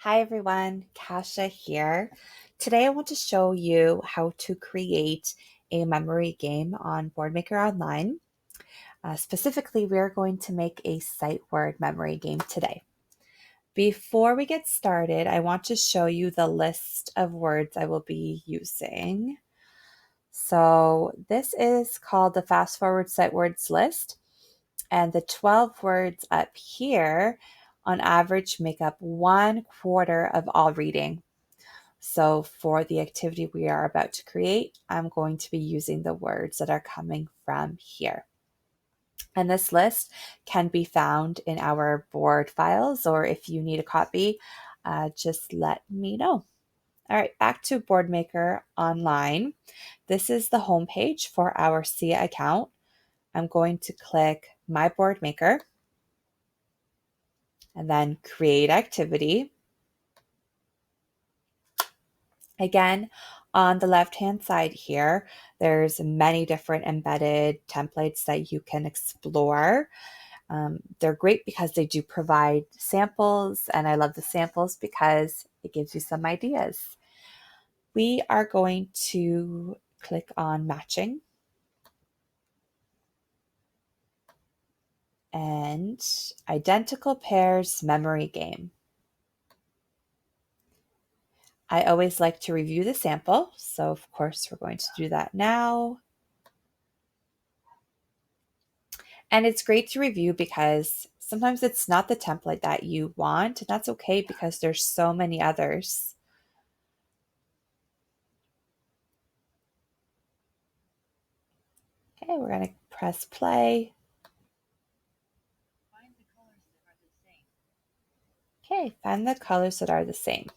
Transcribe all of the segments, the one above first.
Hi everyone, Kasha here. Today I want to show you how to create a memory game on Boardmaker Online. Specifically, we're going to make a sight word memory game today. Before we get started, I want to show you the list of words I will be using. So this is called the Fast Forward Sight Words list, and the 12 words up here on average make up 1/4 of all reading. So for the activity we are about to create, I'm going to be using the words that are coming from here. And this list can be found in our board files, or if you need a copy, just let me know. All right, back to Boardmaker Online. This is the homepage for our SIA account. I'm going to click My Boardmaker and then Create Activity. Again, on the left-hand side here, there's many different embedded templates that you can explore. They're great because they do provide samples, and I love the samples because it gives you some ideas. We are going to click on Matching and Identical Pairs Memory Game. I always like to review the sample, so of course we're going to do that now. And it's great to review because sometimes it's not the template that you want, and that's okay because there's so many others. Okay, we're going to press play. Okay, find the colors that are the same.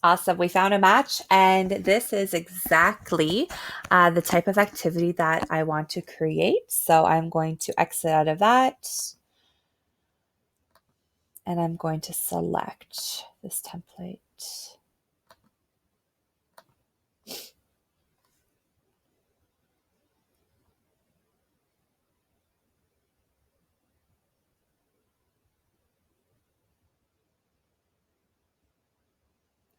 Awesome, we found a match, and this is exactly the type of activity that I want to create. So I'm going to exit out of that, and I'm going to select this template.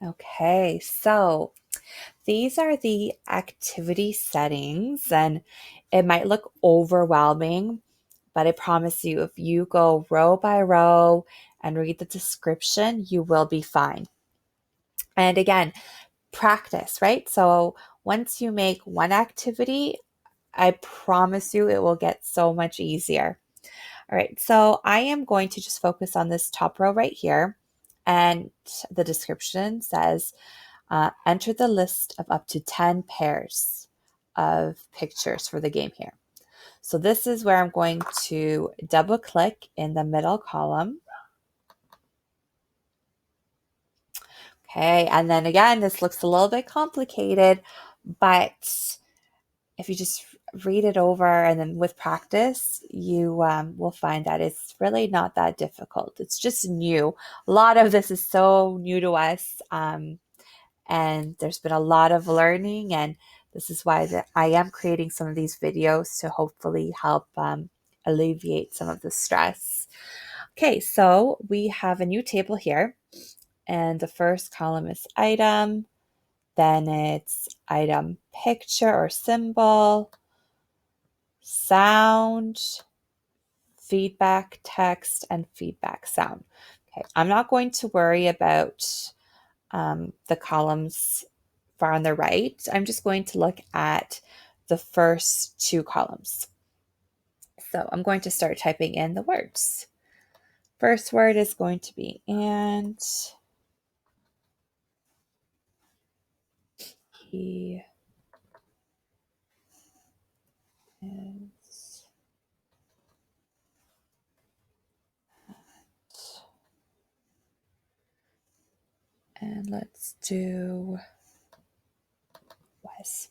Okay, so these are the activity settings, and it might look overwhelming, but I promise you, if you go row by row and read the description, you will be fine. And again, practice, right? So once you make one activity, I promise you it will get so much easier. All right, so I am going to just focus on this top row right here. And the description says, enter the list of up to 10 pairs of pictures for the game here. So this is where I'm going to double click in the middle column. Okay, and then again, this looks a little bit complicated, but if you just read it over and then with practice, you will find that it's really not that difficult. It's just new. A lot of this is so new to us. And there's been a lot of learning, and this is why I am creating some of these videos to hopefully help alleviate some of the stress. Okay, so we have a new table here, and the first column is item, then it's item picture or symbol, sound, feedback text, and feedback sound. Okay, I'm not going to worry about the columns far on the right. I'm just going to look at the first two columns. So I'm going to start typing in the words. First word is going to be ant. He is and let's do was.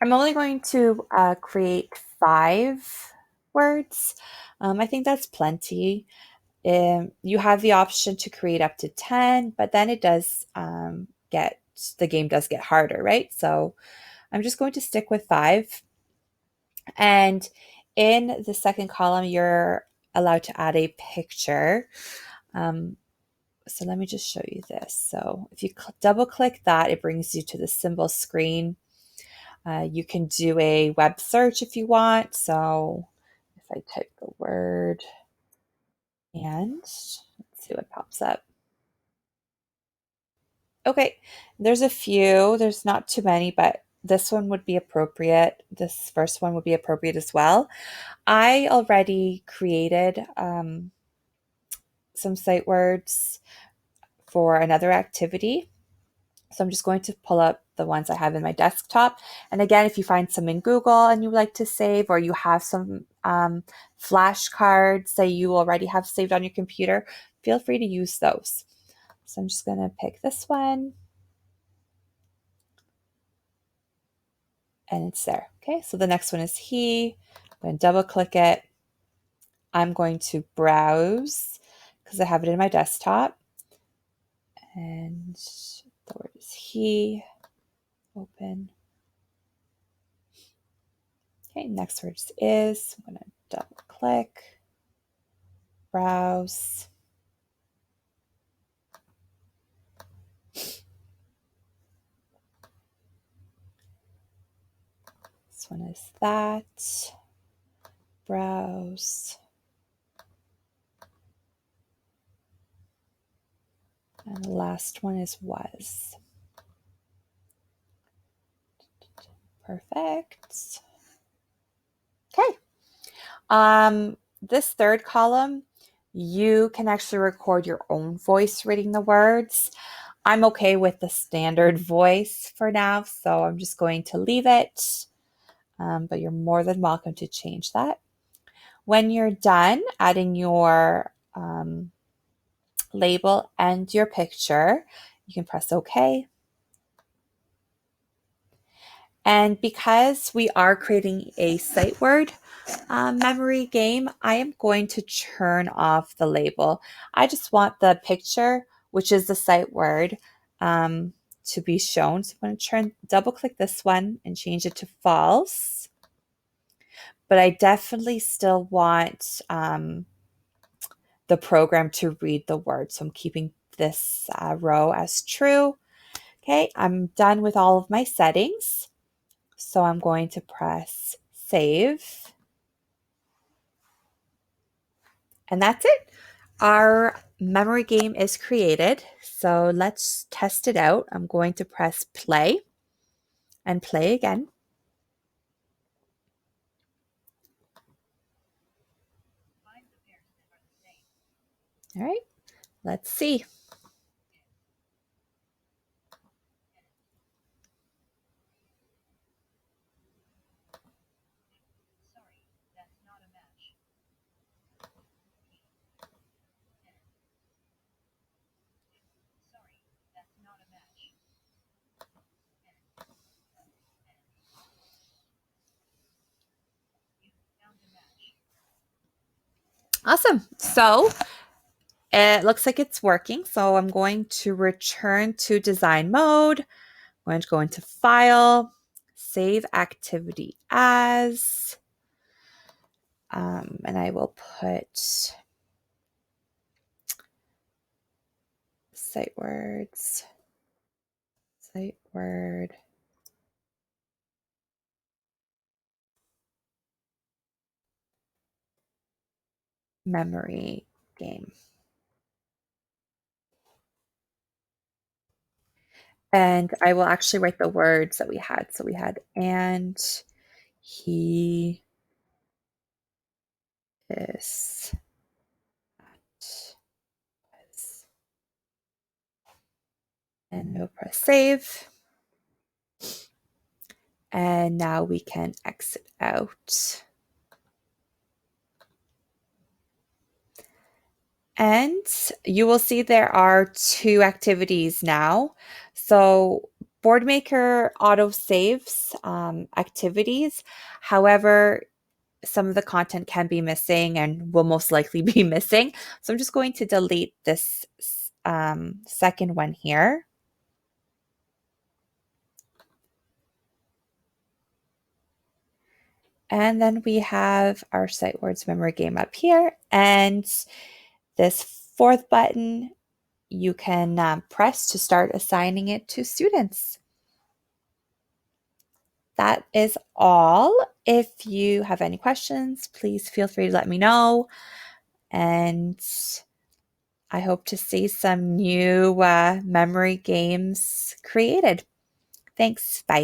I'm only going to create 5 words. I think that's plenty. You have the option to create up to 10, but then it does the game does get harder, right? So I'm just going to stick with 5. And in the second column, you're allowed to add a picture. So let me just show you this. So if you double click that, it brings you to the symbol screen. You can do a web search if you want. So if I type the word and let's see what pops up. Okay, there's a few. There's not too many, but this one would be appropriate. This first one would be appropriate as well. I already created some sight words for another activity. So I'm just going to pull up the ones I have in my desktop. And again, if you find some in Google and you like to save, or you have some flashcards that you already have saved on your computer, feel free to use those. So I'm just going to pick this one. And it's there. Okay, so the next one is he. I'm going to double click it. I'm going to browse because I have it in my desktop. And the word is he. Open. Okay, next word is. I'm going to double click. Browse. This one is that. Browse. And the last one is was. Perfect. Okay. This third column, you can actually record your own voice reading the words. I'm okay with the standard voice for now, so I'm just going to leave it. But you're more than welcome to change that. When you're done adding your label and your picture, you can press OK. And because we are creating a sight word memory game, I am going to turn off the label. I just want the picture, which is the sight word, to be shown. So I'm going to double click this one and change it to false. But I definitely still want the program to read the word. So I'm keeping this row as true. Okay, I'm done with all of my settings. So I'm going to press save. And that's it. Our memory game is created. So let's test it out. I'm going to press play and play again. All right, let's see. Awesome. So it looks like it's working. So I'm going to return to design mode. I'm going to go into file, save activity as, and I will put sight word, memory game. And I will actually write the words that we had. So we had, and he is and we'll press save. And now we can exit out. And you will see there are 2 activities now. So Boardmaker auto saves activities. However, some of the content can be missing and will most likely be missing. So I'm just going to delete this second one here. And then we have our Sight Words Memory Game up here. And this fourth button, you can press to start assigning it to students. That is all. If you have any questions, please feel free to let me know. And I hope to see some new memory games created. Thanks. Bye.